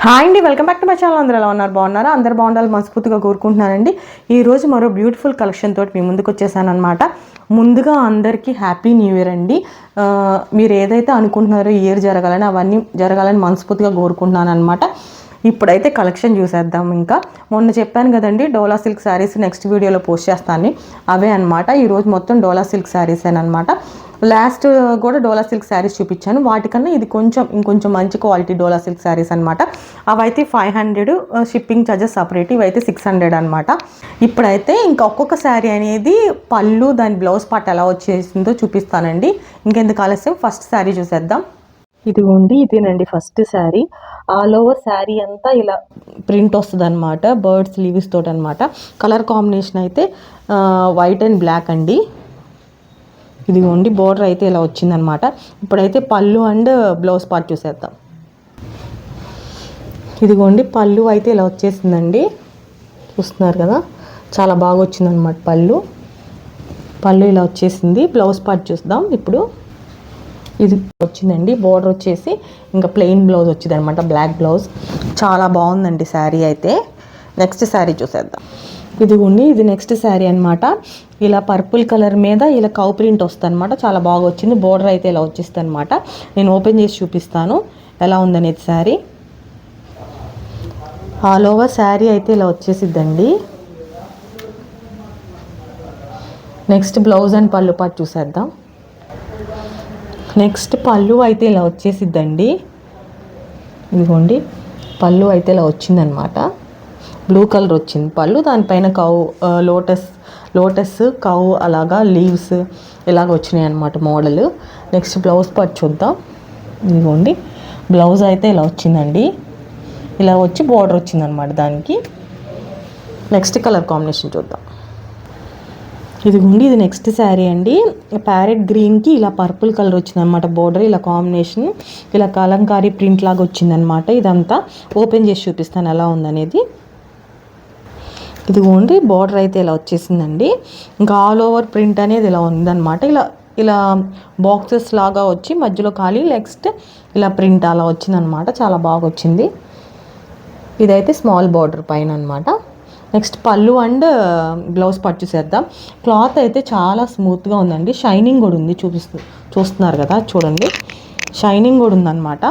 Hi అండి, welcome back to my channel. అందరూ ఎలా ఉన్నారు? బాగున్నారా? అందరు బాగుండాలి మనస్ఫూర్తిగా కోరుకుంటున్నానండి. ఈరోజు మరో బ్యూటిఫుల్ కలెక్షన్ తోటి మీ ముందుకు వచ్చేసాను అనమాట. ముందుగా అందరికీ హ్యాపీ న్యూ ఇయర్ అండి. మీరు ఏదైతే అనుకుంటున్నారో ఈ ఇయర్ జరగాలని అవన్నీ జరగాలని మనస్ఫూర్తిగా కోరుకుంటున్నాను అనమాట. ఇప్పుడైతే కలెక్షన్ చూసేద్దాం. ఇంకా మొన్న చెప్పాను కదండి, డోలా సిల్క్ శారీస్ నెక్స్ట్ వీడియోలో పోస్ట్ చేస్తాను. అవే అనమాట. ఈరోజు మొత్తం డోలా సిల్క్ శారీస్ అనమాట. లాస్ట్ కూడా డోలా సిల్క్ శారీస్ చూపించాను. వాటికన్నా ఇది ఇంకొంచెం మంచి క్వాలిటీ డోలా సిల్క్ శారీస్ అనమాట. అవైతే 500 షిప్పింగ్ ఛార్జెస్ సపరేట్, ఇవైతే 600 అనమాట. ఇప్పుడైతే ఇంకా ఒక్కొక్క శారీ అనేది పళ్ళు, దాని బ్లౌజ్ పార్ట్ ఎలా వచ్చేసిందో చూపిస్తానండి. ఇంకెందుకు ఆలస్యం, ఫస్ట్ శారీ చూసేద్దాం. ఇదిగోండి, ఇదేనండి first sari. All over sari అంతా ఇలా ప్రింట్ వస్తుంది అనమాట, బర్డ్స్ లీవ్స్ తోటి అనమాట. కలర్ కాంబినేషన్ అయితే వైట్ అండ్ బ్లాక్ అండి. ఇదిగోండి, బోర్డర్ అయితే ఇలా వచ్చిందనమాట. ఇప్పుడైతే పళ్ళు అండ్ బ్లౌజ్ పార్ట్ చూసేద్దాం. ఇదిగోండి, పళ్ళు అయితే ఇలా వచ్చేసిందండి. చూస్తున్నారు కదా, చాలా బాగా వచ్చిందనమాట. పళ్ళు ఇలా వచ్చేసింది. బ్లౌజ్ పార్ట్ చూద్దాం ఇప్పుడు. ఇది వచ్చిందండి, బోర్డర్ వచ్చేసి ఇంకా ప్లెయిన్ బ్లౌజ్ వచ్చింది అనమాట, బ్లాక్ బ్లౌజ్. చాలా బాగుందండి శారీ అయితే. నెక్స్ట్ శారీ చూసేద్దాం. ఇదిగోండి, ఇది నెక్స్ట్ శారీ అనమాట. ఇలా పర్పుల్ కలర్ మీద ఇలా కౌ ప్రింట్ వస్తుంది అనమాట. చాలా బాగా వచ్చింది. బోర్డర్ అయితే ఇలా వచ్చేస్తుంది అనమాట. నేను ఓపెన్ చేసి చూపిస్తాను ఎలా ఉందనేది శారీ. ఆల్ ఓవర్ శారీ అయితే ఇలా వచ్చేసిద్దండి. నెక్స్ట్ బ్లౌజ్ అండ్ పళ్ళు పాటు చూసేద్దాం. నెక్స్ట్ పళ్ళు అయితే ఇలా వచ్చేసిద్దండి. ఇదిగోండి, పళ్ళు అయితే ఇలా వచ్చిందనమాట. బ్లూ కలర్ వచ్చింది పళ్ళు, దానిపైన లోటస్ కౌ అలాగా లీవ్స్ ఇలాగ వచ్చినాయి అనమాట మోడల్. నెక్స్ట్ బ్లౌజ్ పార్ట్ చూద్దాం. ఇదిగోండి, బ్లౌజ్ అయితే ఇలా వచ్చిందండి. ఇలా వచ్చి బోర్డర్ వచ్చిందనమాట దానికి. నెక్స్ట్ కలర్ కాంబినేషన్ చూద్దాం. ఇదిగోండి, ఇది నెక్స్ట్ శారీ అండి. ప్యారెట్ గ్రీన్కి ఇలా పర్పుల్ కలర్ వచ్చిందనమాట బోర్డర్. ఇలా కాంబినేషన్ ఇలా కలంకారీ ప్రింట్ లాగా వచ్చిందనమాట. ఇదంతా ఓపెన్ చేసి చూపిస్తాను ఎలా ఉందనేది. ఇదిగోండి, బోర్డర్ అయితే ఇలా వచ్చేసిందండి. ఇంకా ఆల్ ఓవర్ ప్రింట్ అనేది ఇలా ఉందన్నమాట. ఇలా బాక్సెస్ లాగా వచ్చి మధ్యలో ఖాళీ, నెక్స్ట్ ఇలా ప్రింట్ అలా వచ్చిందనమాట. చాలా బాగా వచ్చింది. ఇదైతే స్మాల్ బోర్డర్ పైన అనమాట. Next pallu and blouse part చూసేద్దాం. క్లాత్ అయితే చాలా స్మూత్గా ఉందండి. షైనింగ్ కూడా ఉంది, చూస్తున్నారు కదా, చూడండి, షైనింగ్ కూడా ఉందన్నమాట.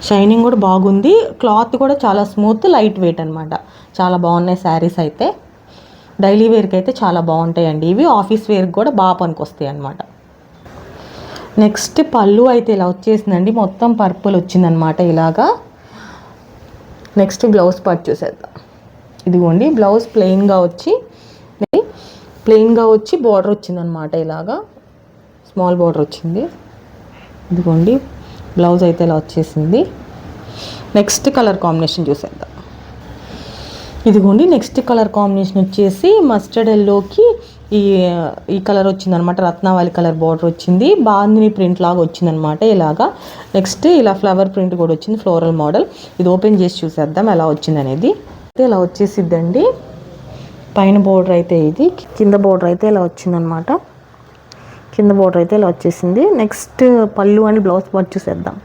షైనింగ్ కూడా బాగుంది. క్లాత్ కూడా చాలా స్మూత్, లైట్ వెయిట్ అనమాట. చాలా బాగున్నాయి శారీస్ అయితే. డైలీ వేర్కి అయితే చాలా బాగుంటాయండి ఇవి. ఆఫీస్ వేర్కి కూడా బాగా పనికొస్తాయి అనమాట. నెక్స్ట్ పళ్ళు అయితే ఇలా వచ్చేసిందండి. మొత్తం పర్పుల్ వచ్చిందనమాట ఇలాగా. నెక్స్ట్ బ్లౌజ్ పార్ట్ చూసేద్దాం. ఇదిగోండి, బ్లౌజ్ ప్లెయిన్గా వచ్చి బార్డర్ వచ్చిందనమాట. ఇలాగా స్మాల్ బార్డర్ వచ్చింది. ఇదిగోండి, బ్లౌజ్ అయితే ఇలా వచ్చేసింది. నెక్స్ట్ కలర్ కాంబినేషన్ చూసేద్దాం. ఇదిగోండి, నెక్స్ట్ కలర్ కాంబినేషన్ వచ్చేసి మస్టర్డ్ ఎల్లోకి ఈ కలర్ వచ్చిందనమాట. రత్నావళి కలర్ బార్డర్ వచ్చింది. బాందిని ప్రింట్ లాగా వచ్చిందనమాట ఇలాగా. నెక్స్ట్ ఇలా ఫ్లవర్ ప్రింట్ కూడా వచ్చింది, ఫ్లోరల్ మోడల్. ఇది ఓపెన్ చేసి చూసేద్దాం ఎలా వచ్చింది అనేది. ఇలా వచ్చేసిద్దండి. పైన బోర్డర్ అయితే ఇది, కింద బోర్డర్ అయితే ఇలా వచ్చిందనమాట. కింద బోర్డర్ అయితే ఇలా వచ్చేసింది. నెక్స్ట్ పళ్ళు అని బ్లౌజ్ పార్ట్ చూసేద్దాం.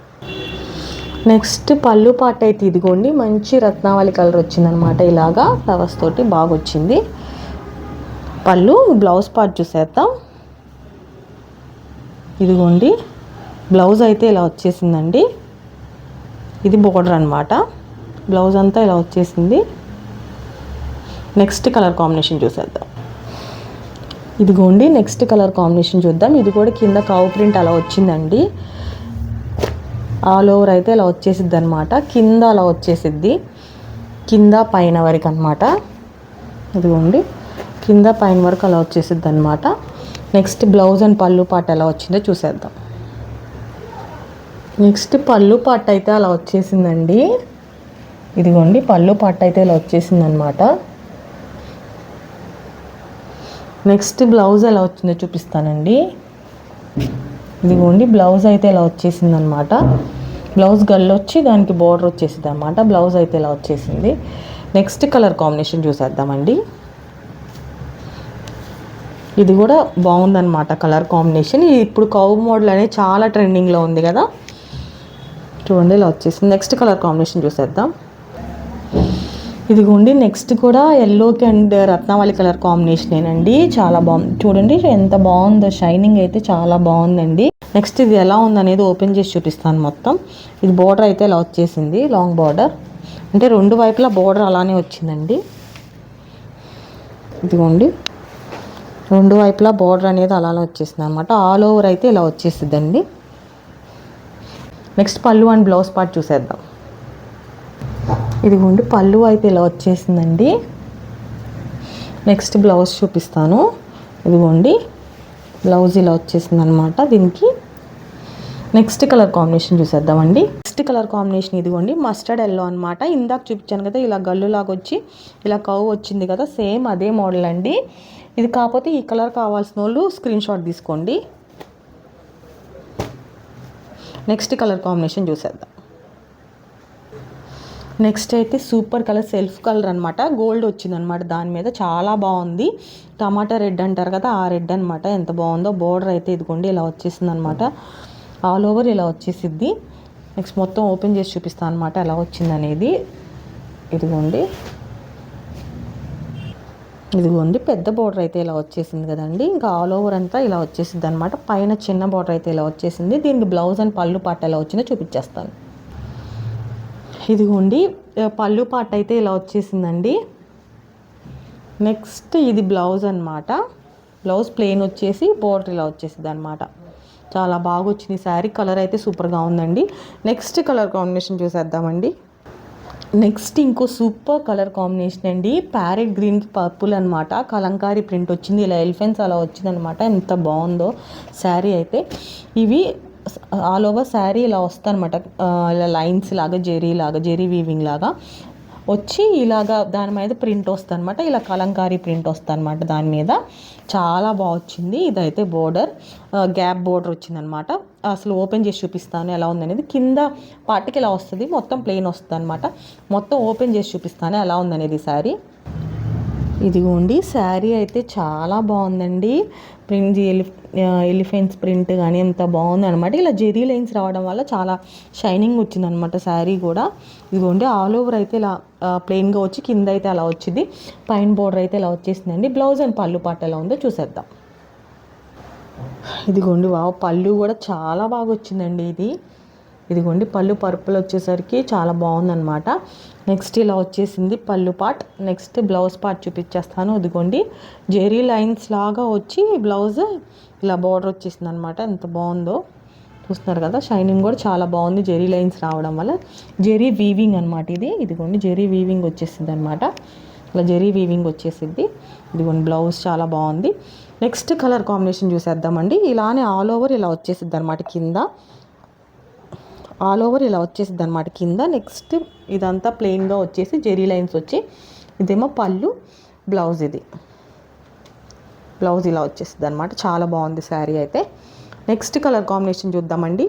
నెక్స్ట్ పళ్ళు పార్ట్ అయితే ఇదిగోండి, మంచి రత్నావళి కలర్ వచ్చిందనమాట. ఇలాగా ఫ్లవర్స్ తోటి బాగా వచ్చింది పళ్ళు. బ్లౌజ్ పార్ట్ చూసేద్దాం. ఇదిగోండి, బ్లౌజ్ అయితే ఇలా వచ్చేసిందండి. ఇది బోర్డర్ అనమాట. బ్లౌజ్ అంతా ఇలా వచ్చేసింది. నెక్స్ట్ కలర్ కాంబినేషన్ చూసేద్దాం. ఇదిగోండి, నెక్స్ట్ కలర్ కాంబినేషన్ చూద్దాం. ఇది కూడా కింద కౌ ప్రింట్ అలా వచ్చిందండి. ఆల్ ఓవర్ అయితే ఇలా వచ్చేసిద్ది అనమాట. కింద అలా వచ్చేసిద్ది, కింద పైన వరకు అనమాట. ఇదిగోండి, కింద పైన వరకు అలా వచ్చేసిద్ది అనమాట. నెక్స్ట్ బ్లౌజ్ అండ్ పళ్ళు పార్ట్ ఎలా వచ్చిందో చూసేద్దాం. నెక్స్ట్ పళ్ళు పార్ట్ అయితే అలా వచ్చేసిందండి. ఇదిగోండి, పళ్ళు పార్ట్ అయితే ఇలా వచ్చేసింది అనమాట. నెక్స్ట్ బ్లౌజ్ ఎలా వచ్చిందో చూపిస్తానండి. ఇదిగోండి, బ్లౌజ్ అయితే ఇలా వచ్చేసింది అనమాట. బ్లౌజ్ గల్లు వచ్చి దానికి బోర్డర్ వచ్చేసింది అనమాట. బ్లౌజ్ అయితే ఇలా వచ్చేసింది. నెక్స్ట్ కలర్ కాంబినేషన్ చూసేద్దామండి. ఇది కూడా బాగుందన్నమాట కలర్ కాంబినేషన్. ఇప్పుడు కౌ మోడల్ అనేది చాలా ట్రెండింగ్లో ఉంది కదా, చూడండి ఇలా వచ్చేసింది. నెక్స్ట్ కలర్ కాంబినేషన్ చూసేద్దాం. ఇదిగోండి నెక్స్ట్ కూడా ఎల్లోకి అండ్ రత్నావళి కలర్ కాంబినేషనేనండి. చాలా బాగుంది, చూడండి ఎంత బాగుందో, షైనింగ్ అయితే చాలా బాగుందండి. నెక్స్ట్ ఇది ఎలా ఉందనేది ఓపెన్ చేసి చూపిస్తాను మొత్తం. ఇది బోర్డర్ అయితే ఇలా వచ్చేసింది, లాంగ్ బార్డర్, అంటే రెండు వైపులా బోర్డర్ అలానే వచ్చిందండి. ఇదిగోండి రెండు వైపులా బోర్డర్ అనేది అలానే వచ్చేసింది అనమాట. ఆల్ ఓవర్ అయితే ఇలా వచ్చేసిద్దండి. Next pallu and blouse part చూసేద్దాం. ఇదిగోండి పళ్ళు అయితే ఇలా వచ్చేసిందండి. నెక్స్ట్ బ్లౌజ్ చూపిస్తాను. ఇదిగోండి బ్లౌజ్ ఇలా వచ్చేసింది అనమాట. దీనికి నెక్స్ట్ కలర్ కాంబినేషన్ చూసేద్దామండి. నెక్స్ట్ కలర్ కాంబినేషన్ ఇదిగోండి మస్టర్డ్ ఎల్లో అనమాట. ఇందాక చూపించాను కదా ఇలా గల్లులాగా వచ్చి ఇలా కవ్ వచ్చింది కదా, సేమ్ అదే మోడల్ అండి ఇది. కాకపోతే ఈ కలర్ కావాల్సిన వాళ్ళు స్క్రీన్ షాట్ తీసుకోండి. నెక్స్ట్ కలర్ కాంబినేషన్ చూసేద్దాం. నెక్స్ట్ అయితే సూపర్ కలర్, సెల్ఫ్ కలర్ అనమాట, గోల్డ్ వచ్చింది అనమాట దాని మీద, చాలా బాగుంది. టమాటా రెడ్ అంటారు కదా ఆ రెడ్ అనమాట, ఎంత బాగుందో. బోర్డర్ అయితే ఇదిగోండి ఇలా వచ్చేసింది అనమాట, ఆల్ ఓవర్ ఇలా వచ్చేసిద్ది. నెక్స్ట్ మొత్తం ఓపెన్ చేసి చూపిస్తాను అనమాట ఎలా వచ్చింది అనేది. ఇదిగోండి పెద్ద బోర్డర్ అయితే ఇలా వచ్చేసింది కదండి, ఇంకా ఆల్ ఓవర్ అంతా ఇలా వచ్చేసింది అనమాట. పైన చిన్న బోర్డర్ అయితే ఇలా వచ్చేసింది. దీనికి బ్లౌజ్ అండ్ పళ్ళు పాట ఎలా వచ్చిందో చూపించేస్తాను. ఇదిగోండి పళ్ళు పాట అయితే ఇలా వచ్చేసిందండి. నెక్స్ట్ ఇది బ్లౌజ్ అనమాట. బ్లౌజ్ ప్లెయిన్ వచ్చేసి బోర్డర్ ఇలా వచ్చేసింది అనమాట. చాలా బాగా వచ్చింది శారీ. కలర్ అయితే సూపర్గా ఉందండి. నెక్స్ట్ కలర్ కాంబినేషన్ చూసేద్దామండి. నెక్స్ట్ ఇంకో సూపర్ కలర్ కాంబినేషన్ అండి, ప్యారెట్ గ్రీన్కి పర్పుల్ అనమాట. కలంకారీ ప్రింట్ వచ్చింది, ఇలా ఎలిఫెంట్స్ అలా వచ్చింది అనమాట. ఎంత బాగుందో శారీ అయితే. ఇవి ఆల్ ఓవర్ శారీ ఇలా వస్తాయి అనమాట, ఇలా లైన్స్ లాగా జెరీ వీవింగ్ లాగా వచ్చి ఇలాగా దాని మీద ప్రింట్ వస్తుంది అనమాట. ఇలా కలంకారీ ప్రింట్ వస్తుంది అనమాట దాని మీద. చాలా బాగా వచ్చింది. ఇదైతే బోర్డర్ గ్యాప్ బోర్డర్ వచ్చిందనమాట. అసలు ఓపెన్ చేసి చూపిస్తాను ఎలా ఉందనేది. కింద పార్ట్కి ఇలా వస్తుంది, మొత్తం ప్లెయిన్ వస్తుంది అనమాట. మొత్తం ఓపెన్ చేసి చూపిస్తాను ఎలా ఉందనేది శారీ. ఇదిగోండి శారీ అయితే చాలా బాగుందండి. ప్రింట్ ఎలిఫెంట్స్ ప్రింట్ కానీ ఎంత బాగుంది అనమాట. ఇలా జెరీ లైన్స్ రావడం వల్ల చాలా షైనింగ్ వచ్చిందనమాట శారీ కూడా. ఇదిగోండి ఆల్ ఓవర్ అయితే ఇలా ప్లెయిన్గా వచ్చి కింద అయితే అలా వచ్చింది, పైన బోర్డర్ అయితే ఇలా వచ్చేసిందండి. బ్లౌజ్ అండ్ పళ్ళు పాట ఎలా ఉందో చూసేద్దాం. ఇదిగోండి పళ్ళు కూడా చాలా బాగా వచ్చిందండి ఇది. ఇదిగోండి పళ్ళు పర్పుల్ వచ్చేసరికి చాలా బాగుందన్నమాట. నెక్స్ట్ ఇలా వచ్చేసింది పళ్ళు పార్ట్. నెక్స్ట్ బ్లౌజ్ పార్ట్ చూపించేస్తాను. ఇదిగోండి జెరీ లైన్స్ లాగా వచ్చి బ్లౌజ్ ఇలా బార్డర్ వచ్చేసింది అనమాట. ఎంత బాగుందో చూస్తున్నారు కదా, షైనింగ్ కూడా చాలా బాగుంది జెరీ లైన్స్ రావడం వల్ల. జెరీ వీవింగ్ అనమాట ఇది. ఇదిగోండి జెరీ వీవింగ్ వచ్చేసింది అనమాట, ఇలా జెరీ వీవింగ్ వచ్చేసింది. ఇదిగోండి బ్లౌజ్ చాలా బాగుంది. నెక్స్ట్ కలర్ కాంబినేషన్ చూసేద్దామండి. ఇలానే ఆల్ ఓవర్ ఇలా వచ్చేసిద్ది అనమాట కింద, ఆల్ ఓవర్ ఇలా వచ్చేసిద్ది అనమాట కింద. నెక్స్ట్ ఇదంతా ప్లెయిన్గా వచ్చేసి జెరీ లైన్స్ వచ్చి, ఇదేమో పళ్ళు, బ్లౌజ్ ఇది బ్లౌజ్ ఇలా వచ్చేసిద్ది అనమాట. చాలా బాగుంది శారీ అయితే. నెక్స్ట్ కలర్ కాంబినేషన్ చూద్దామండి.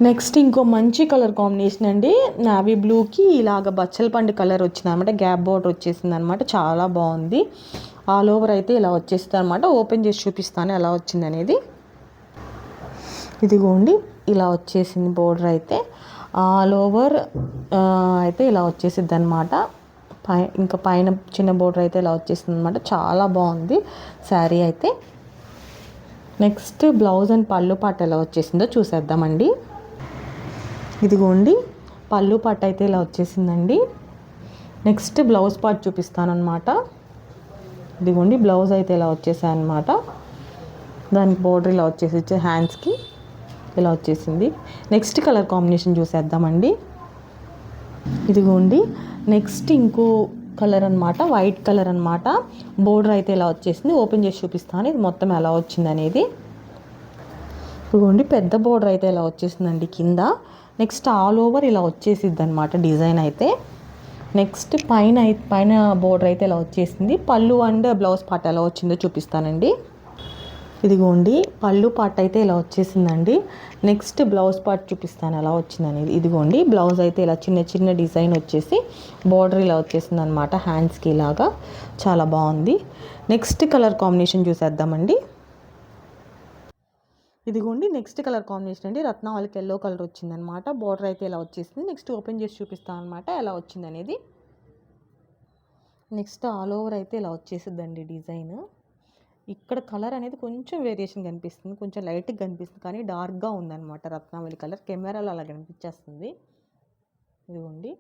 నెక్స్ట్ ఇంకో మంచి కలర్ కాంబినేషన్ అండి, నావీ బ్లూకి ఇలాగ బచ్చల పండు కలర్ వచ్చింది అనమాట. గ్యాప్ బోర్డర్ వచ్చేసింది అనమాట, చాలా బాగుంది. ఆల్ ఓవర్ అయితే ఇలా వచ్చేస్తుంది అనమాట. ఓపెన్ చేసి చూపిస్తాను ఎలా వచ్చింది అనేది. ఇదిగోండి ఇలా వచ్చేసింది బోర్డర్ అయితే. ఆల్ ఓవర్ అయితే ఇలా వచ్చేసిద్ది అనమాట. ఇంకా పైన చిన్న బోర్డర్ అయితే ఇలా వచ్చేసింది అనమాట. చాలా బాగుంది శారీ అయితే. నెక్స్ట్ బ్లౌజ్ అండ్ పళ్ళు పాట ఎలా వచ్చేసిందో చూసేద్దామండి. ఇదిగోండి పళ్ళు పాట అయితే ఇలా వచ్చేసిందండి. నెక్స్ట్ బ్లౌజ్ పార్ట్ చూపిస్తాను అనమాట. ఇదిగోండి బ్లౌజ్ అయితే ఇలా వచ్చేసాయి అనమాట. దానికి బోర్డర్ ఇలా వచ్చేసి హ్యాండ్స్కి ఇలా వచ్చేసింది. నెక్స్ట్ కలర్ కాంబినేషన్ చూసేద్దామండి. ఇదిగోండి నెక్స్ట్ ఇంకో కలర్ అనమాట, వైట్ కలర్ అనమాట. బోర్డర్ అయితే ఇలా వచ్చేసింది. ఓపెన్ చేసి చూపిస్తాను ఇది మొత్తం ఎలా వచ్చింది అనేది. ఇదిగోండి పెద్ద బోర్డర్ అయితే ఇలా వచ్చేసిందండి కింద. నెక్స్ట్ ఆల్ ఓవర్ ఇలా వచ్చేసిద్ది అనమాట డిజైన్ అయితే. నెక్స్ట్ పైన బోర్డర్ అయితే ఇలా వచ్చేసింది. పళ్ళు అండ్ బ్లౌజ్ పార్ట్ ఎలా వచ్చిందో చూపిస్తానండి. ఇదిగోండి పళ్ళు పార్ట్ అయితే ఇలా వచ్చేసిందండి. నెక్స్ట్ బ్లౌజ్ పార్ట్ చూపిస్తాను ఎలా వచ్చిందనేది. ఇదిగోండి బ్లౌజ్ అయితే ఇలా చిన్న చిన్న డిజైన్ వచ్చేసి బార్డర్ ఇలా వచ్చేసింది అనమాట, హ్యాండ్స్కి ఇలాగా చాలా బాగుంది. నెక్స్ట్ కలర్ కాంబినేషన్ చూసేద్దామండి. ఇదిగోండి నెక్స్ట్ కలర్ కాంబినేషన్ అండి, రత్నావళికి ఎల్లో కలర్ వచ్చిందనమాట. బార్డర్ అయితే ఇలా వచ్చేసింది. నెక్స్ట్ ఓపెన్ చేసి చూపిస్తాను అనమాట ఎలా వచ్చింది అనేది. నెక్స్ట్ ఆల్ ఓవర్ అయితే ఇలా వచ్చేసిద్దండి డిజైన్. ఇక్కడ కలర్ అనేది కొంచెం వేరియేషన్ కనిపిస్తుంది, కొంచెం లైట్గా కనిపిస్తుంది, కానీ డార్క్గా ఉందన్నమాట రత్నావళి కలర్. కెమెరాలో అలా కనిపించేస్తుంది. ఇదిగోండి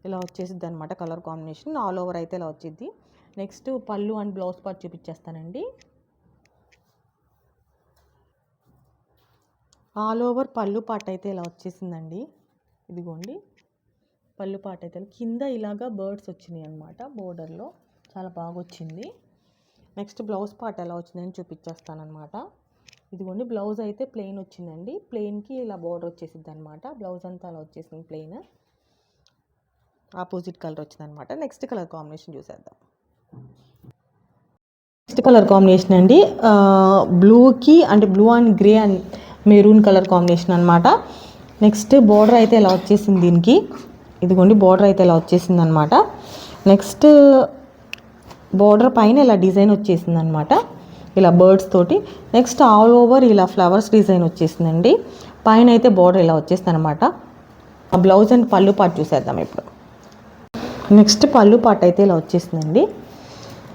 ఇలా వచ్చేసిద్ది అనమాట కలర్ కాంబినేషన్. ఆల్ ఓవర్ అయితే ఇలా వచ్చింది. Next pallu and blouse part చూపించేస్తానండి. ఆల్ ఓవర్ పళ్ళు పార్ట్ అయితే ఇలా వచ్చేసిందండి. ఇదిగోండి పళ్ళు పార్ట్ అయితే కింద ఇలాగా బర్డ్స్ వచ్చినాయి అనమాట బోర్డర్లో, చాలా బాగా వచ్చింది. నెక్స్ట్ బ్లౌజ్ పార్ట్ ఎలా వచ్చిందని చూపించేస్తానమాట. ఇదిగోండి బ్లౌజ్ అయితే ప్లెయిన్ వచ్చిందండి. ప్లెయిన్కి ఇలా బోర్డర్ వచ్చేసిద్ది అనమాట. బ్లౌజ్ అంతా అలా వచ్చేసింది ప్లెయిన్, ఆపోజిట్ కలర్ వచ్చిందనమాట. నెక్స్ట్ కలర్ కాంబినేషన్ చూసేద్దాం. నెక్స్ట్ కలర్ కాంబినేషన్ అండి బ్లూకి అంటే blue and grey and maroon colour combination అనమాట. నెక్స్ట్ బోర్డర్ అయితే ఇలా వచ్చేసింది దీనికి. ఇదిగోండి బోర్డర్ అయితే ఇలా వచ్చేసింది అనమాట. నెక్స్ట్ బోర్డర్ పైన ఇలా డిజైన్ వచ్చేసింది అనమాట, ఇలా బర్డ్స్ తోటి. నెక్స్ట్ ఆల్ ఓవర్ ఇలా ఫ్లవర్స్ డిజైన్ వచ్చేసిందండి. పైన అయితే బోర్డర్ ఇలా వచ్చేసింది అనమాట. ఆ బ్లౌజ్ అండ్ పళ్ళు పార్ట్ చూసేద్దాం ఇప్పుడు. నెక్స్ట్ పళ్ళు పార్ట్ అయితే ఇలా వచ్చేసిందండి.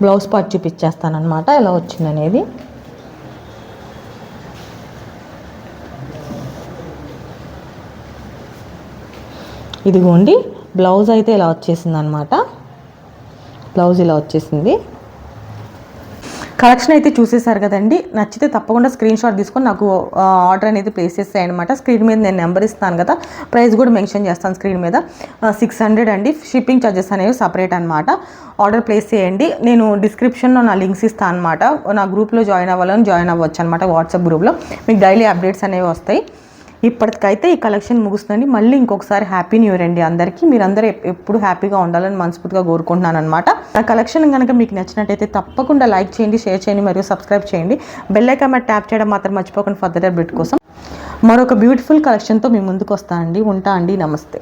బ్లౌజ్ పార్ట్ చూపించేస్తానమాట ఎలా వచ్చిందనేది. ఇదిగోండి బ్లౌజ్ అయితే ఇలా వచ్చేసింది అనమాట. బ్లౌజ్ ఇలా వచ్చేసింది. కలెక్షన్ అయితే చూసేసారు కదండి. నచ్చితే తప్పకుండా స్క్రీన్ షాట్ తీసుకొని నాకు ఆర్డర్ అనేది ప్లేస్ చేసేయండి అనమాట. స్క్రీన్ మీద నేను నెంబర్ ఇస్తాను కదా, ప్రైస్ కూడా మెన్షన్ చేస్తాను స్క్రీన్ మీద. 600 అండి. షిప్పింగ్ ఛార్జెస్ అనేవి సపరేట్ అనమాట. ఆర్డర్ ప్లేస్ చేయండి. నేను డిస్క్రిప్షన్లో నా లింక్స్ ఇస్తాను అనమాట. నా గ్రూప్లో జాయిన్ అవ్వాలని జాయిన్ అవ్వచ్చు అనమాట. వాట్సాప్ గ్రూప్లో మీకు డైలీ అప్డేట్స్ అనేవి వస్తాయి. ఇప్పటికైతే ఈ కలెక్షన్ ముగుస్తుందండి. మళ్ళీ ఇంకొకసారి హ్యాపీ న్యూ ఇయర్ అండి అందరికీ. మీరందరూ ఎప్పుడు హ్యాపీగా ఉండాలని మనస్ఫూర్తిగా కోరుకుంటున్నాను అనమాట. నా కలెక్షన్ కనుక మీకు నచ్చినట్టయితే తప్పకుండా లైక్ చేయండి, షేర్ చేయండి మరియు సబ్స్క్రైబ్ చేయండి. బెల్ ఐకాన్ మీద ట్యాప్ చేయడం మాత్రం మర్చిపోకండి ఫర్దర్ అప్డేట్ కోసం. మరొక బ్యూటిఫుల్ కలెక్షన్తో మీ ముందుకు వస్తానండి. ఉంటా అండి. నమస్తే.